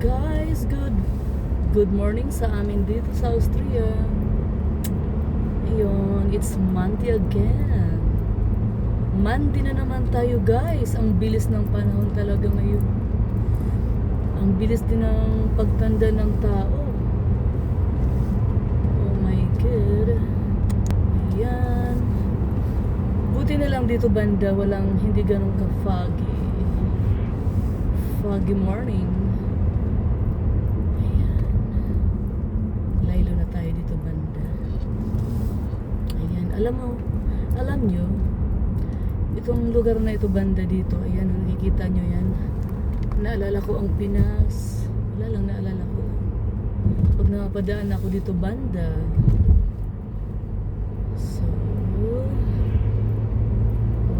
Guys, good morning sa amin dito sa Austria. Ayun, it's Monday again. Monday na naman tayo, guys. Ang bilis ng panahon talaga ngayon. Ang bilis din ng pagtanda ng tao. Oh my God. Ayan. Buti na lang dito banda, hindi ganun ka-foggy. Foggy morning. Ayan. Laylo na tayo dito banda. Ayan. Alam nyo, itong lugar na ito banda dito, ayan, nakikita nyo yan. Naalala ko ang Pinas. Wala lang, naalala ko. Pag napadaan ako dito banda. So,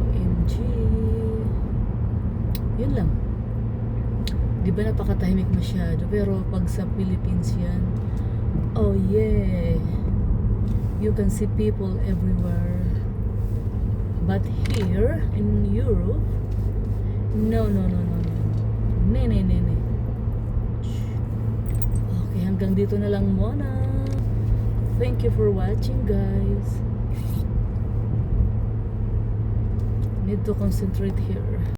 OMG. Yun lang. Di ba napakatahimik masyado? Pero pag sa Philippines yan, oh yeah, you can see people everywhere. But here in Europe, no. Ne. Okay, hanggang dito na lang muna. Thank you for watching, guys. Need to concentrate here.